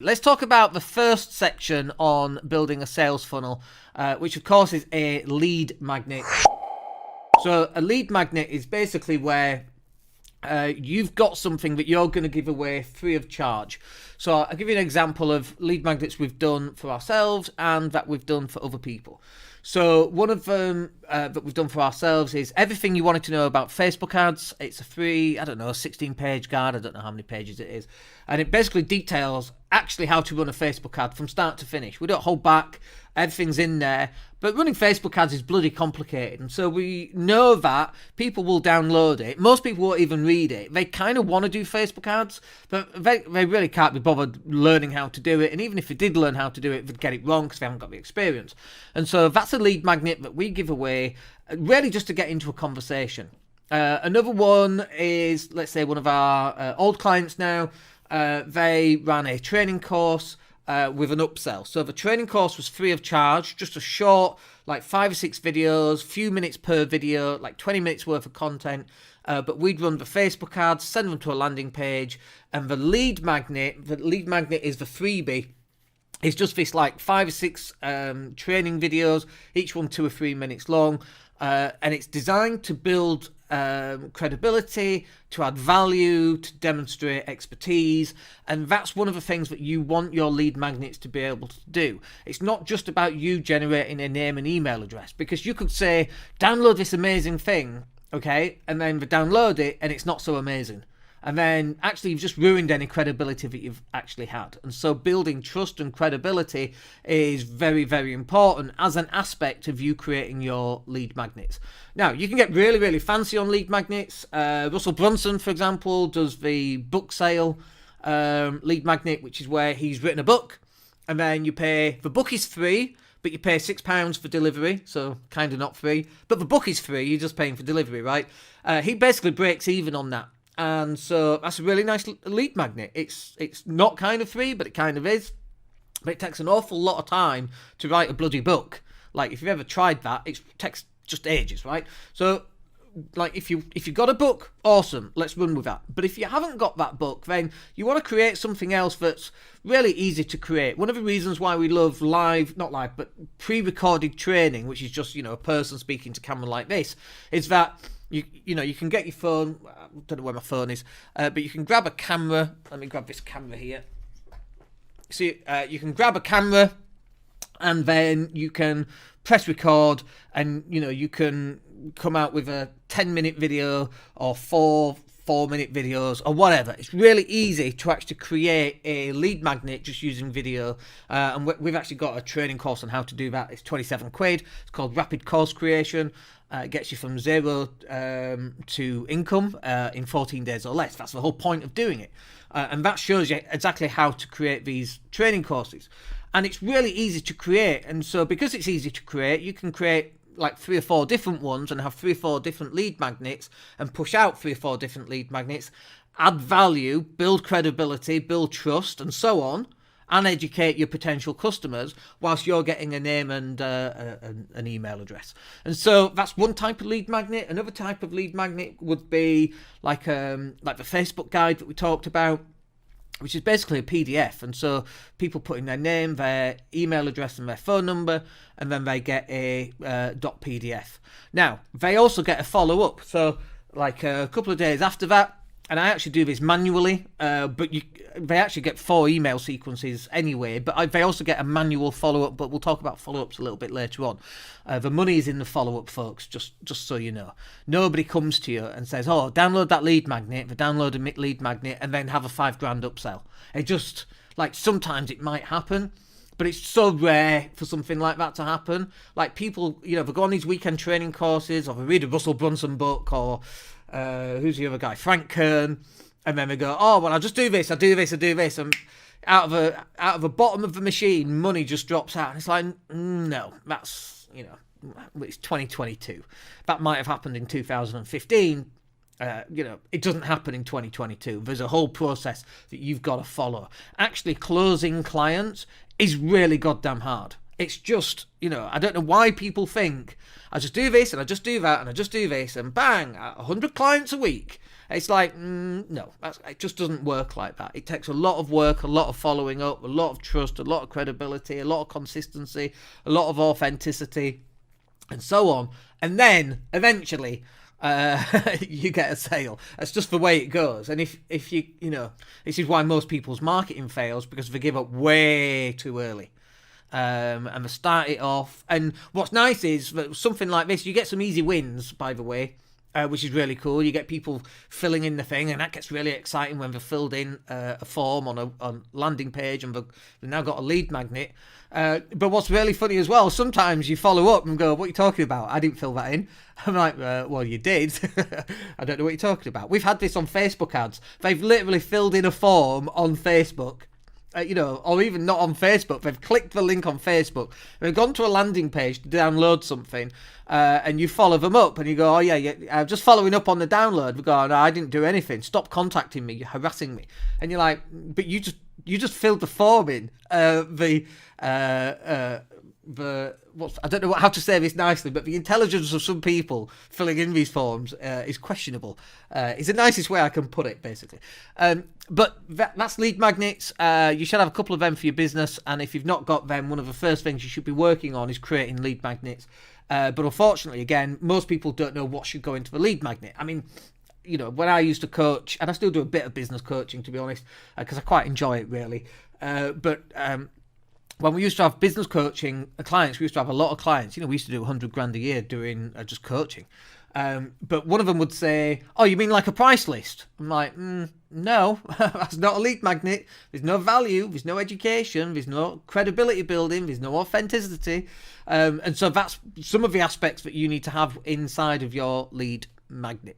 Let's talk about the first section on building a sales funnel, which of course is a lead magnet. So a lead magnet is basically where you've got something that you're going to give away free of charge. So I'll give you an example of lead magnets we've done for ourselves and that we've done for other people. So one of them that we've done for ourselves is everything you wanted to know about Facebook ads. It's a free, 16-page guide. I don't know how many pages it is. And it basically details actually how to run a Facebook ad from start to finish. We don't hold back. Everything's in there. But running Facebook ads is bloody complicated. And so we know that people will download it. Most people won't even read it. They kind of want to do Facebook ads, but they really can't be bothered learning how to do it. And even if they did learn how to do it, they'd get it wrong because they haven't got the experience. And so that's a lead magnet that we give away, really just to get into a conversation. Another one is, let's say, one of our old clients now. They ran a training course with an upsell. So the training course was free of charge, just a short, like 5 or 6 videos, few minutes per video, like 20 minutes worth of content. But we'd run the Facebook ads, send them to a landing page, and the lead magnet is the freebie. It's just this like 5 or 6 training videos, each one 2 or 3 minutes long, and it's designed to build credibility, to add value, to demonstrate expertise. And that's one of the things that you want your lead magnets to be able to do. It's not just about you generating a name and email address, because you could say, download this amazing thing, okay, and then they download it and it's not so amazing. And then actually you've just ruined any credibility that you've actually had. And so building trust and credibility is very, very important as an aspect of you creating your lead magnets. Now, you can get really, really fancy on lead magnets. Russell Brunson, for example, does the book sale lead magnet, which is where he's written a book. And then you pay, the book is free, but you pay £6 for delivery, so kind of not free. But the book is free, you're just paying for delivery, right? He basically breaks even on that. And so that's a really nice lead magnet. It's not kind of free, but it kind of is. But it takes an awful lot of time to write a bloody book. Like, if you've ever tried that, it takes just ages, right? So, like, if you've got a book, awesome, let's run with that. But if you haven't got that book, then you want to create something else that's really easy to create. One of the reasons why we love but pre-recorded training, which is just, a person speaking to camera like this, is that you can get your phone. I don't know where my phone is, but you can grab a camera. Let me grab this camera here. See, you can grab a camera, and then you can press record, and you can come out with a 10-minute video or 4-minute videos or whatever. It's really easy to actually create a lead magnet just using video, and we've actually got a training course on how to do that. It's 27 quid. It's called Rapid Course Creation. It gets you from 0 to income in 14 days or less. That's the whole point of doing it. And that shows you exactly how to create these training courses. And it's really easy to create. And so because it's easy to create, you can create like 3 or 4 different ones and have 3 or 4 different lead magnets and push out 3 or 4 different lead magnets, add value, build credibility, build trust, and so on, and educate your potential customers whilst you're getting a name and an email address. And so that's one type of lead magnet. Another type of lead magnet would be like the Facebook guide that we talked about, which is basically a PDF. And so people put in their name, their email address, and their phone number, and then they get a .pdf. Now, they also get a follow-up. So like a couple of days after that, and I actually do this manually, but they actually get 4 email sequences anyway, but they also get a manual follow-up, but we'll talk about follow-ups a little bit later on. The money is in the follow-up, folks, just so you know. Nobody comes to you and says, oh, download that lead magnet, download a lead magnet, and then have a $5,000 upsell. It just, like, sometimes it might happen, but it's so rare for something like that to happen. Like, people, they go on these weekend training courses, or they read a Russell Brunson book, or who's the other guy, Frank Kern, and then they go, oh, well, I'll just do this, and out of the bottom of the machine, money just drops out. And it's like, no, that's, it's 2022. That might have happened in 2015. It doesn't happen in 2022. There's a whole process that you've got to follow. Actually, closing clients is really goddamn hard. It's just, I don't know why people think, I just do this, and I just do that, and I just do this, and bang, 100 clients a week, It's like, no, it just doesn't work like that. It takes a lot of work, a lot of following up, a lot of trust, a lot of credibility, a lot of consistency, a lot of authenticity, and so on. And then eventually you get a sale. That's just the way it goes. And if you this is why most people's marketing fails, because they give up way too early. And they start it off. And what's nice is that something like this, you get some easy wins, by the way, which is really cool. You get people filling in the thing, and that gets really exciting when they've filled in a form on a landing page, and they've now got a lead magnet. But what's really funny as well, sometimes you follow up and go, what are you talking about? I didn't fill that in. I'm like, well, you did. I don't know what you're talking about. We've had this on Facebook ads. They've literally filled in a form on Facebook. Or even not on Facebook. They've clicked the link on Facebook. They've gone to a landing page to download something, and you follow them up, and you go, oh yeah, I'm just following up on the download. We go, no, I didn't do anything. Stop contacting me. You're harassing me. And you're like, but you just filled the form in. I don't know how to say this nicely, but the intelligence of some people filling in these forms is questionable. Is the nicest way I can put it, basically. But that's lead magnets. You should have a couple of them for your business, and if you've not got them, one of the first things you should be working on is creating lead magnets. But unfortunately, again, most people don't know what should go into the lead magnet. I mean, when I used to coach, and I still do a bit of business coaching, to be honest, because I quite enjoy it, really. When we used to have business coaching clients, we used to have a lot of clients. We used to do 100 grand a year doing just coaching. But one of them would say, oh, you mean like a price list? I'm like, no, that's not a lead magnet. There's no value. There's no education. There's no credibility building. There's no authenticity. And so that's some of the aspects that you need to have inside of your lead magnet.